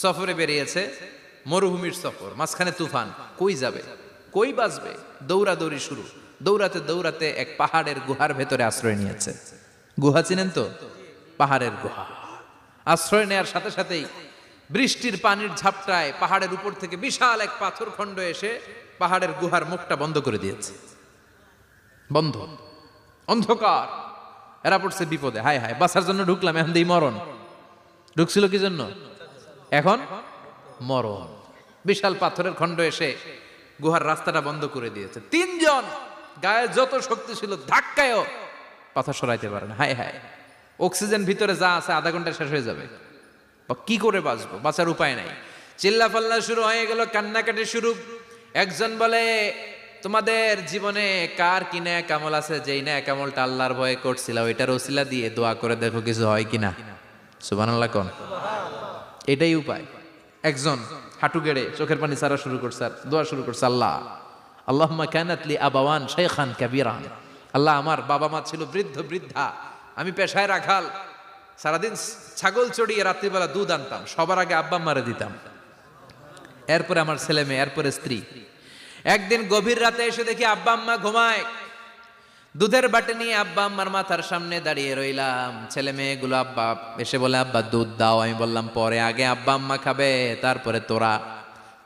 সফরে বেরিয়েছে, মরুভূমির সফর, মাঝখানে তুফান, কই যাবে, কই বাঁচবে, দৌড়াদৌড়ি শুরু। দৌড়াতে দৌড়াতে এক পাহাড়ের গুহার ভেতরে আশ্রয় নিয়েছে। গুহা চিনেন তো? পাহাড়ের গুহা। আশ্রয় নেয়ার সাথে সাথেই বৃষ্টির পানির ঝাপটায় পাহাড়ের উপর থেকে বিশাল এক পাথর খণ্ড এসে পাহাড়ের গুহার মুখটা বন্ধ করে দিয়েছে। বন্ধ, অন্ধকার। এরা পড়ছে বিপদে, হায় হায় বাঁচার জন্য ঢুকলাম, এখন দিই মরণ। ঢুকছিল কি জন্য? এখন মরণ। বিশাল পাথরের খণ্ড এসে গুহার রাস্তাটা বন্ধ করে দিয়েছে। তিনজন গায়ে যত শক্তি ছিল ধাক্কায়ও পাথর সরাইতে পারে না। হায় হায়, অক্সিজেন ভিতরে যা আছে আধা ঘন্টা শেষ হয়ে যাবে। কি করে বাঁচবো? বাঁচার উপায় নাই। চিল্লা ফাল্লা শুরু হয়ে গেল, কান্নাকাটি শুরু। একজন বলে, তোমাদের জীবনে কার কি ন্যাক আমল আছে, যেই ন্যাক আমলটা আল্লাহর ভয়ে করছিল ওইটার ওসিলা দিয়ে দোয়া করে দেখো কিছু হয় কিনা। সুবহানাল্লাহ কোন? এটাই উপায়। একজন হাঁটু গেড়ে চোখের পানি ছাড়া শুরু করছে আর দোয়া শুরু করছে, আল্লাহ আল্লাহুম্মা কানাত লি আবাওয়ান শাইখান কাবীরান। আল্লাহ, আমার বাবা মা ছিল বৃদ্ধ বৃদ্ধা, আমি পেশায় রাখাল, সারাদিন ছাগল চড়িয়ে রাত্রিবেলা দুধ আনতাম, সবার আগে আব্বা আম্মারে দিতাম, এরপরে আমার ছেলে মেয়ে, এরপরে স্ত্রী। একদিন গভীর রাতে এসে দেখি আব্বা আম্মা ঘুমায়। দুধের বাটি নিয়ে আব্বা আম্মার মাথার সামনে দাঁড়িয়ে রইলাম। ছেলে মেয়েগুলো আব্বা এসে বলে, আব্বা দুধ দাও। আমি বললাম পরে, আগে আব্বা আম্মা খাবে তারপরে তোরা।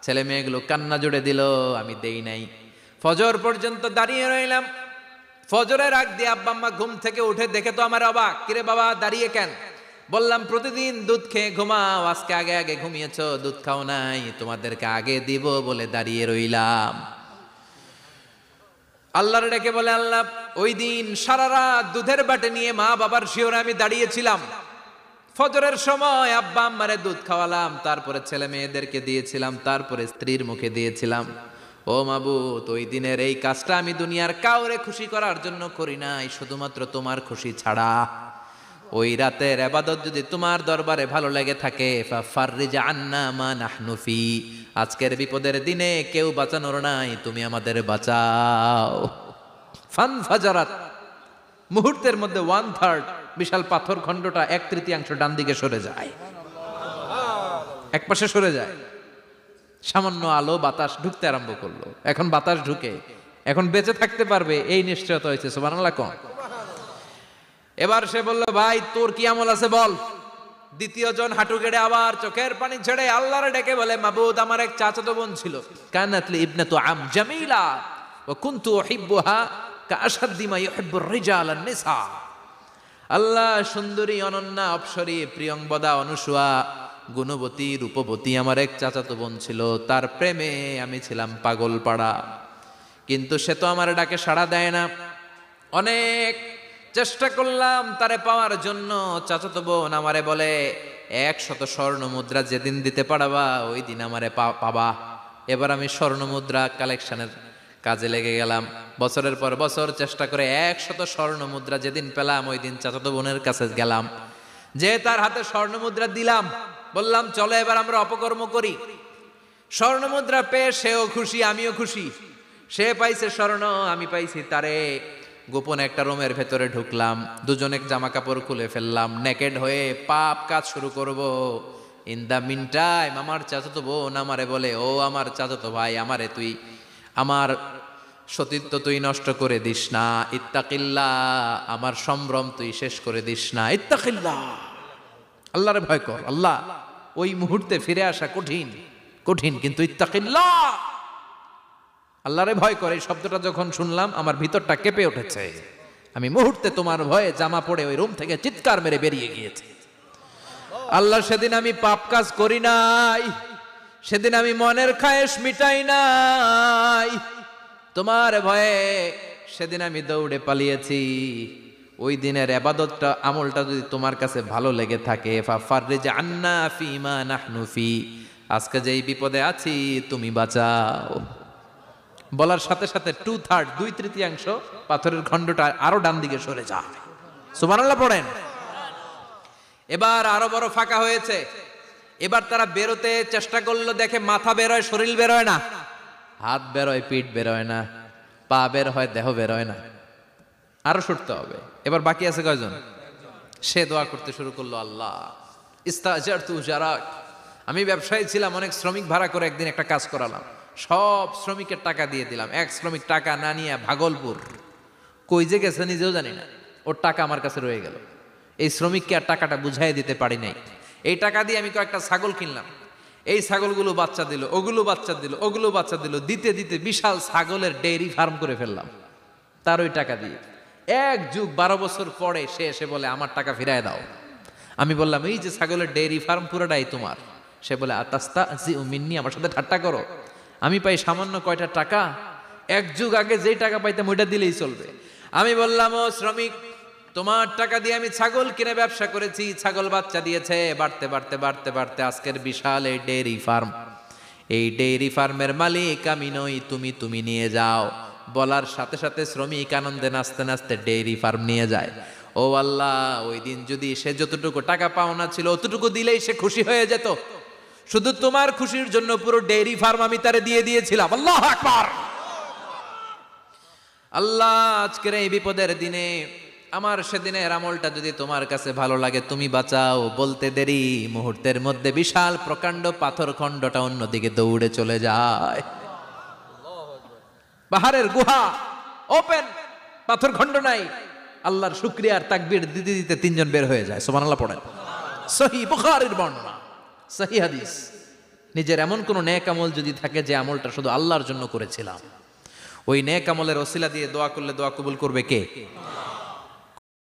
ছেলে মেয়েগুলো কান্না জুড়ে দিল, আমি দেই নাই। ফজর পর্যন্ত দাঁড়িয়ে রইলাম। ফজরের আগ দিয়ে আব্বা আম্মা ঘুম থেকে উঠে দেখে তো আমার অবাক, কিরে বাবা দাঁড়িয়ে কেন? বললাম প্রতিদিন দুধ খেয়ে ঘুমাও, আজকে আগে আগে ঘুমিয়েছো, দুধ খাও নাই, তোমাদেরকে আগে দিব বলে দাঁড়িয়ে রইলাম। আল্লাহর ডেকে বলে, আল্লাহ ওই দিন সারা রাত দুধের বাটে নিয়ে মা বাবার শিওরে আমি দাঁড়িয়েছিলাম। ফজরের সময় আব্বা আম্মারে দুধ খাওয়ালাম, তারপরে ছেলে মেয়েদেরকে দিয়েছিলাম, তারপরে স্ত্রীর মুখে দিয়েছিলাম। ও মাবুদ, ওই দিনের এই কাজটা আমি দুনিয়ার কাউরে খুশি করার জন্য করি নাই, শুধুমাত্র তোমার খুশি ছাড়া। ওই রাতের ইবাদত যদি তোমার দরবারে ভালো লেগে থাকে, ফাফাররিজ আন্না মা নাহনু ফি, আজকের বিপদের দিনে কেউ বাঁচানোর নাই, তুমি আমাদের বাঁচাও। ফানফাজারাত, মুহূর্তের মধ্যে 1/3 বিশাল পাথর খণ্ডটা 1/3 ডান দিকে সরে যায়, এক পাশে সরে যায়। সামান্য আলো বাতাস ঢুকতে আরম্ভ করলো। এখন বাতাস ঢুকে এখন বেঁচে থাকতে পারবে এই নিশ্চয়তা হয়েছে। সুবহানাল্লাহ কোন? এবার সে বলল, ভাই তোর কি আমল আছে বল। দ্বিতীয় জন হাঁটু গেড়ে আবার চোখের পানি ছেড়ে আল্লাহর ডেকে বলে, মাবুদ আমার এক চাচাতো বোন ছিল, কানাতলি ইবনাতু আম জামিলা ওয়া কুনতু উহিব্বুহা কাআশাদ্দি মা ইউহিব্বুর রিজাল আন-নিসা। আল্লাহ, সুন্দরী, অনন্যা, অপ্সরী, প্রিয়ংবদা, অনুসুয়া, গুণবতী, রূপবতী আমার এক চাচাতো বোন ছিল, তার প্রেমে আমি ছিলাম পাগল পাড়া, কিন্তু সে তো আমার ডাকে সাড়া দেয় না। অনেক চেষ্টা করলাম তারে পাওয়ার জন্য। চাচাতো বোন আমারে বলে, 100 স্বর্ণ মুদ্রা যেদিন দিতে পারবা ওই দিন আমারে পাবা। এবার আমি স্বর্ণ মুদ্রা কালেকশনের কাজে লেগে গেলাম। বছরের পর বছর চেষ্টা করে 100 স্বর্ণ মুদ্রা যেদিন পেলাম ওই দিন চাচাতো বোনের কাছে গেলাম, যে তার হাতে স্বর্ণ মুদ্রা দিলাম, বললাম চলো এবার আমরা অপকর্ম করি। স্বর্ণ মুদ্রা পেয়ে সেও খুশি, আমিও খুশি। সে পাইছে স্বর্ণ, আমি পাইছি তারে। গোপনে একটা রুমের ভেতরে ঢুকলাম, দুজনে জামা কাপড় খুলে ফেললাম, নেকেড হয়ে পাপ কাজ শুরু করব। ইন দা মিন টাইম আমার চাচাতো বোন আমারে বলে, ও আমার চাচাতো ভাই, আমারে তুই আমার সতীত্ব তুই নষ্ট করে দিস না, ইত্তাকিল্লাহ, আমার সম্ভ্রম তুই শেষ করে দিস না, ইত্তাকিল্লাহ, আল্লাহরে ভয় কর। আল্লাহ, ওই মুহূর্তে ফিরে আসা কঠিন কঠিন, কিন্তু ইত্তাকিল্লাহ, আল্লাহরে ভয় করে, এই শব্দটা যখন শুনলাম আমার ভিতরটা কেঁপে উঠেছে। আমি মুহূর্তে তোমার ভয়ে জামা পড়ে ওই রুম থেকে চিৎকার মেরে বেরিয়ে গিয়েছি। আল্লাহ, সেদিন আমি পাপ কাজ করি নাই, সেদিন আমি মনের খায়েশ মিটাই নাই, তোমার ভয়ে সেদিন আমি দৌড়ে পালিয়েছি। ওই দিনের ইবাদতটা আমলটা যদি তোমার কাছে ভালো লেগে থাকে, ফাফাররিজ আন্না ফিমা নাহনু ফি, আজকে যেই বিপদে আছি তুমি বাঁচাও। বলার সাথে সাথে 2/3 2/3 পাথরের খণ্ডটা আরো ডান দিকে সরে যায়। সুবহানাল্লাহ পড়েন। এবার আরো বড় ফাঁকা হয়েছে। এবার তারা বেরোতে চেষ্টা করলো, দেখে মাথা বেরোয়, শরীর বেরোয় না, হাত বেরোয়, পিঠ বেরোয় না, পা বের হয়, দেহ বেরোয় না, আরো সরতে হবে। এবার বাকি আছে কয়জন? সে দোয়া করতে শুরু করলো, আল্লাহ ইস্তাজারতু জারাক, আমি ব্যবসায়ী ছিলাম, অনেক শ্রমিক ভাড়া করে একদিন একটা কাজ করালাম, সব শ্রমিকের টাকা দিয়ে দিলাম। এক শ্রমিক টাকা না নিয়ে ভাগলপুর কই যে গেছে নিজেও জানি না, ওর টাকা আমার কাছে রয়ে গেল। এই শ্রমিককে আর টাকাটা বুঝাই দিতে পারি নাই। এই টাকা দিয়ে আমি কয়েকটা ছাগল কিনলাম, এই ছাগলগুলো বাচ্চা দিল, ওগুলো বাচ্চা দিল, ওগুলো বাচ্চা দিল, দিতে দিতে বিশাল ছাগলের ডেইরি ফার্ম করে ফেললাম তার ওই টাকা দিয়ে। 1 যুগ 12 বছর পরে সে এসে বলে আমার টাকা ফিরায় দাও। আমি বললাম এই যে ছাগলের ডেইরি ফার্ম পুরোটাই তোমার। সে বলে আতাস্তা জি মিন্নি, আমার সাথে ঠাট্টা করো? আমি পাই সামান্য কয়টা টাকা, 1 যুগ আগে যেই টাকা পাইতাম ওইটা দিলেই চলবে। আমি বললাম ও শ্রমিক, তোমার টাকা দিয়ে আমি ছাগল কিনে ব্যবসা করেছি, ছাগল বাচ্চা দিয়েছে, বাড়তে বাড়তে বাড়তে বাড়তে আজকের বিশাল এই ডেইরি ফার্ম, এই ডেইরি ফার্মের মালিক আমি নই, তুমি নিয়ে যাও। বলার সাথে সাথে শ্রমিক আনন্দে নাচতে নাচতে ডেইরি ফার্ম নিয়ে যায়। ও আল্লাহ, ওই দিন যদি সে যতটুকু টাকা পাওনা ছিল অতটুকু দিলেই সে খুশি হয়ে যেত। শুধু তোমার খুশির জন্য পুরো ডেইরি ফার্ম আমি তারে দিয়ে দিয়েছিলাম। আল্লাহু আকবার। আল্লাহ, আজকের এই বিপদের দিনে আমার সেদিনের আমলটা যদি তোমার কাছে ভালো লাগে তুমি বাঁচাও। বলতে দেরি, মুহূর্তের মধ্যে বিশাল প্রকাণ্ড পাথর খণ্ডটা অন্যদিকে দৌড়ে চলে যায়। পাহাড়ের গুহা ওপেন, পাথর খণ্ড নাই। আল্লাহর শুকরিয়া আর তাকবীর দিতে দিতে 3 জন বের হয়ে যায়। সুবহানাল্লাহ পড়েন। সহিহ বুখারীর বর্ণনা, সহিহ হাদিস। নিজের এমন কোন নেক আমল যদি থাকে যে আমলটা শুধু আল্লাহর জন্য করেছিলাম, ওই নেক আমলের ওসিলা দিয়ে দোয়া করলে দোয়া কবুল করবে কে?